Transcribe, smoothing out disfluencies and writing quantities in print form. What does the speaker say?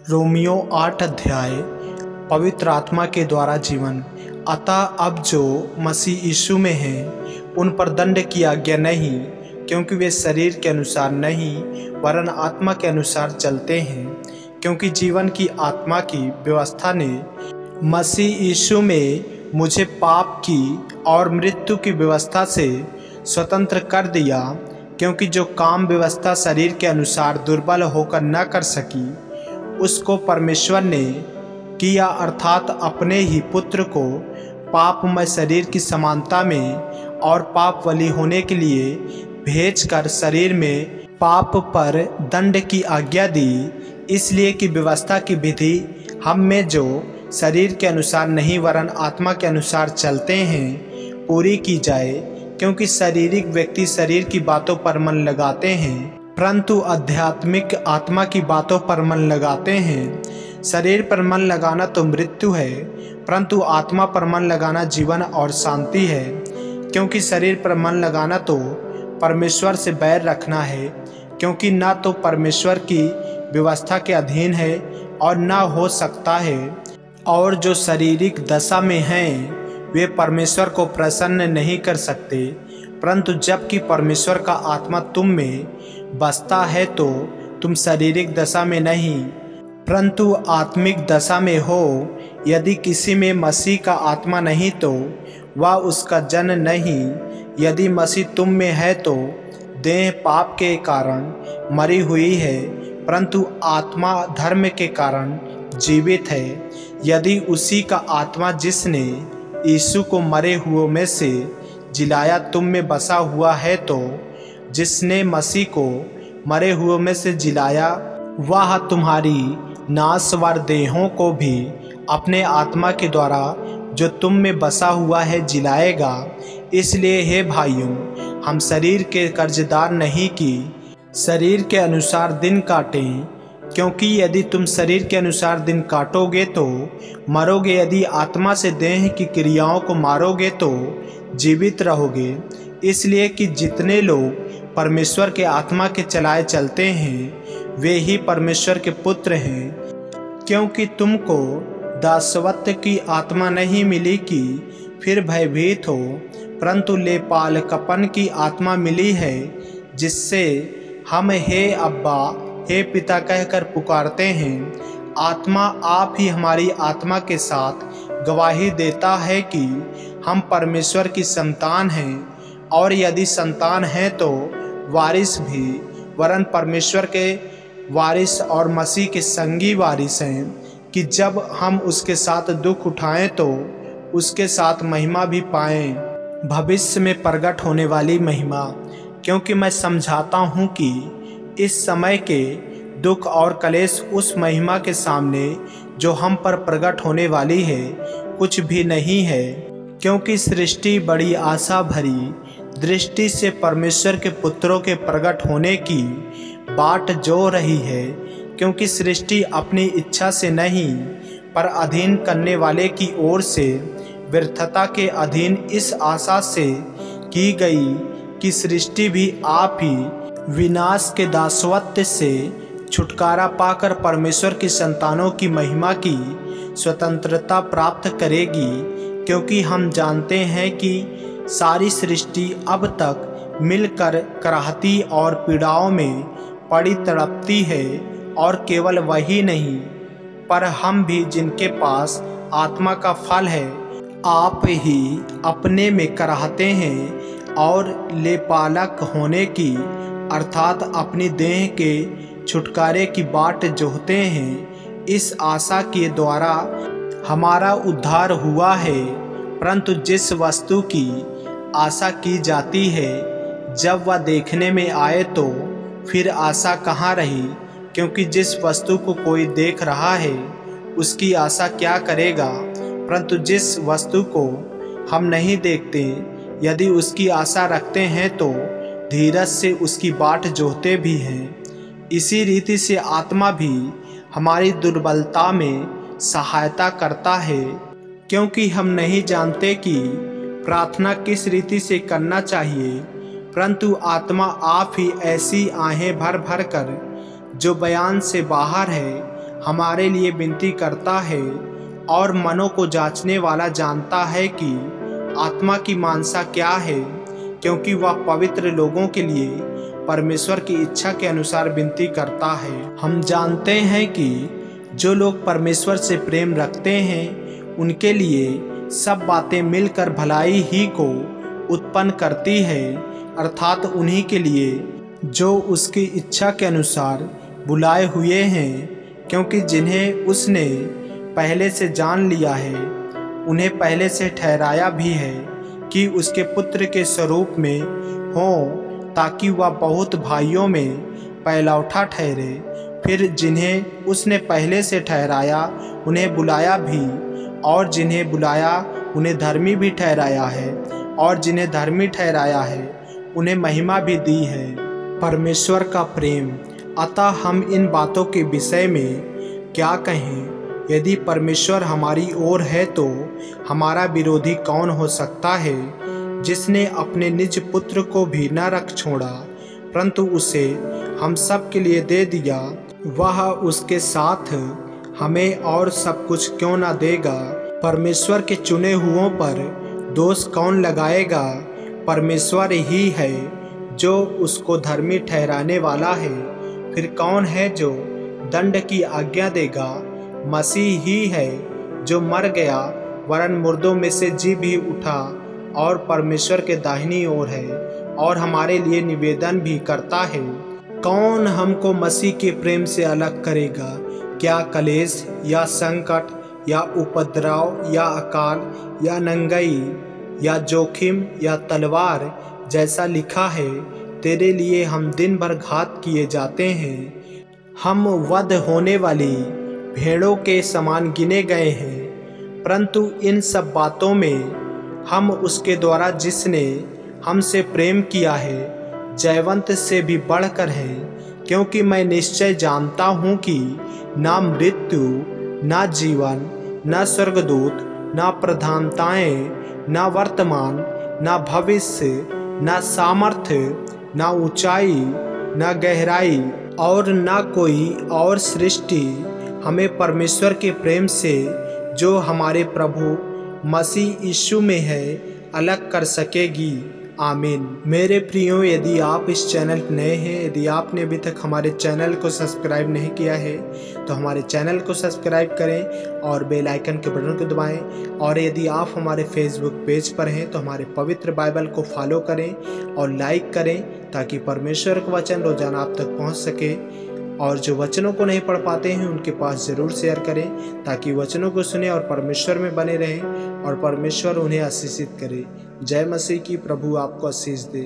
Romeo 8 अध्याय। पवित्र आत्मा के द्वारा जीवन। अतः अब जो मसीह यीशु में हैं उन पर दंड की आज्ञा नहीं, क्योंकि वे शरीर के अनुसार नहीं वरन आत्मा के अनुसार चलते हैं। क्योंकि जीवन की आत्मा की व्यवस्था ने मसीह यीशु में मुझे पाप की और मृत्यु की व्यवस्था से स्वतंत्र कर दिया। क्योंकि जो काम व्यवस्था शरीर के अनुसार दुर्बल होकर न कर सकी, उसको परमेश्वर ने किया, अर्थात अपने ही पुत्र को पापमय शरीर की समानता में और पाप बलि होने के लिए भेजकर शरीर में पाप पर दंड की आज्ञा दी, इसलिए कि व्यवस्था की विधि हम में जो शरीर के अनुसार नहीं वरन आत्मा के अनुसार चलते हैं पूरी की जाए। क्योंकि शारीरिक व्यक्ति शरीर की बातों पर मन लगाते हैं, परंतु आध्यात्मिक आत्मा की बातों पर मन लगाते हैं। शरीर पर मन लगाना तो मृत्यु है, परंतु आत्मा पर मन लगाना जीवन और शांति है। क्योंकि शरीर पर मन लगाना तो परमेश्वर से बैर रखना है, क्योंकि ना तो परमेश्वर की व्यवस्था के अधीन है और ना हो सकता है। और जो शारीरिक दशा में हैं वे परमेश्वर को प्रसन्न नहीं कर सकते। परंतु जबकि परमेश्वर का आत्मा तुम में बसता है तो तुम शारीरिक दशा में नहीं परंतु आत्मिक दशा में हो। यदि किसी में मसीह का आत्मा नहीं तो वह उसका जन नहीं। यदि मसीह तुम में है तो देह पाप के कारण मरी हुई है, परंतु आत्मा धर्म के कारण जीवित है। यदि उसी का आत्मा जिसने यीशु को मरे हुओं में से जिलाया तुम में बसा हुआ है, तो जिसने मसीह को मरे हुओं में से जिलाया वह तुम्हारी नासवर देहों को भी अपने आत्मा के द्वारा जो तुम में बसा हुआ है जिलाएगा। इसलिए हे भाइयों, हम शरीर के कर्जदार नहीं कि शरीर के अनुसार दिन काटें, क्योंकि यदि तुम शरीर के अनुसार दिन काटोगे तो मरोगे। यदि आत्मा से देह की क्रियाओं को मारोगे तो जीवित रहोगे। इसलिए कि जितने लोग परमेश्वर के आत्मा के चलाए चलते हैं वे ही परमेश्वर के पुत्र हैं। क्योंकि तुमको दासवत्व की आत्मा नहीं मिली कि फिर भयभीत हो, परंतु लेपालकपन की आत्मा मिली है, जिससे हम हे अब्बा हे पिता कहकर पुकारते हैं। आत्मा आप ही हमारी आत्मा के साथ गवाही देता है कि हम परमेश्वर की संतान हैं, और यदि संतान हैं तो वारिस भी, वरन परमेश्वर के वारिस और मसीह के संगी वारिस हैं, कि जब हम उसके साथ दुख उठाएं तो उसके साथ महिमा भी पाएं, भविष्य में प्रकट होने वाली महिमा। क्योंकि मैं समझाता हूँ कि इस समय के दुख और कलेश उस महिमा के सामने जो हम पर प्रकट होने वाली है कुछ भी नहीं है। क्योंकि सृष्टि बड़ी आशा भरी दृष्टि से परमेश्वर के पुत्रों के प्रकट होने की बाट जो रही है। क्योंकि सृष्टि अपनी इच्छा से नहीं पर अधीन करने वाले की ओर से व्यर्थता के अधीन इस आशा से की गई कि सृष्टि भी आप ही विनाश के दासत्व से छुटकारा पाकर परमेश्वर की संतानों की महिमा की स्वतंत्रता प्राप्त करेगी। क्योंकि हम जानते हैं कि सारी सृष्टि अब तक मिलकर कराहती और पीड़ाओं में पड़ी तड़पती है, और केवल वही नहीं पर हम भी, जिनके पास आत्मा का फल है, आप ही अपने में कराहते हैं और लेपालक होने की अर्थात अपनी देह के छुटकारे की बाट जोहते हैं। इस आशा के द्वारा हमारा उद्धार हुआ है। परंतु जिस वस्तु की आशा की जाती है जब वह देखने में आए तो फिर आशा कहाँ रही। क्योंकि जिस वस्तु को कोई देख रहा है उसकी आशा क्या करेगा। परंतु जिस वस्तु को हम नहीं देखते यदि उसकी आशा रखते हैं तो धीरज से उसकी बाट जोहते भी हैं। इसी रीति से आत्मा भी हमारी दुर्बलता में सहायता करता है। क्योंकि हम नहीं जानते कि प्रार्थना किस रीति से करना चाहिए, परंतु आत्मा आप ही ऐसी आहें भर भर कर जो बयान से बाहर है हमारे लिए विनती करता है और मनों को जांचने वाला जानता है कि आत्मा की मानसा क्या है, क्योंकि वह पवित्र लोगों के लिए परमेश्वर की इच्छा के अनुसार विनती करता है। हम जानते हैं कि जो लोग परमेश्वर से प्रेम रखते हैं उनके लिए सब बातें मिलकर भलाई ही को उत्पन्न करती है, अर्थात उन्हीं के लिए जो उसकी इच्छा के अनुसार बुलाए हुए हैं। क्योंकि जिन्हें उसने पहले से जान लिया है उन्हें पहले से ठहराया भी है कि उसके पुत्र के स्वरूप में हों, ताकि वह बहुत भाइयों में पहलौठा ठहरे। फिर जिन्हें उसने पहले से ठहराया उन्हें बुलाया भी, और जिन्हें बुलाया उन्हें धर्मी भी ठहराया है, और जिन्हें धर्मी ठहराया है उन्हें महिमा भी दी है। परमेश्वर का प्रेम। अतः हम इन बातों के विषय में क्या कहें? यदि परमेश्वर हमारी ओर है तो हमारा विरोधी कौन हो सकता है? जिसने अपने निज पुत्र को भी न रख छोड़ा परंतु उसे हम सब के लिए दे दिया, वह उसके साथ हमें और सब कुछ क्यों न देगा? परमेश्वर के चुने हुओं पर दोष कौन लगाएगा? परमेश्वर ही है जो उसको धर्मी ठहराने वाला है। फिर कौन है जो दंड की आज्ञा देगा? मसीह ही है जो मर गया वरन मुर्दों में से जी भी उठा और परमेश्वर के दाहिनी ओर है और हमारे लिए निवेदन भी करता है। कौन हमको मसीह के प्रेम से अलग करेगा? क्या कलेश या संकट या उपद्रव या अकाल या नंगाई या जोखिम या तलवार? जैसा लिखा है, तेरे लिए हम दिन भर घात किए जाते हैं, हम वध होने वाली भेड़ों के समान गिने गए हैं। परंतु इन सब बातों में हम उसके द्वारा जिसने हमसे प्रेम किया है जयवंत से भी बढ़कर हैं। क्योंकि मैं निश्चय जानता हूँ कि ना मृत्यु, ना जीवन, ना स्वर्गदूत, ना प्रधानताएं, ना वर्तमान, ना भविष्य, ना सामर्थ्य, ना ऊंचाई, ना गहराई और ना कोई और सृष्टि हमें परमेश्वर के प्रेम से जो हमारे प्रभु मसीह यीशु में है अलग कर सकेगी। आमीन। मेरे प्रियो, यदि आप इस चैनल नए हैं, यदि आपने अभी तक हमारे चैनल को सब्सक्राइब नहीं किया है तो हमारे चैनल को सब्सक्राइब करें और बेल आइकन के बटन को दबाएं। और यदि आप हमारे फेसबुक पेज पर हैं तो हमारे पवित्र बाइबल को फॉलो करें और लाइक करें, ताकि परमेश्वर का वचन रोजाना आप तक पहुँच सके। और जो वचनों को नहीं पढ़ पाते हैं उनके पास ज़रूर शेयर करें, ताकि वचनों को सुने और परमेश्वर में बने रहें और परमेश्वर उन्हें आशीषित करे। जय मसीह की। प्रभु आपको आशीष दे।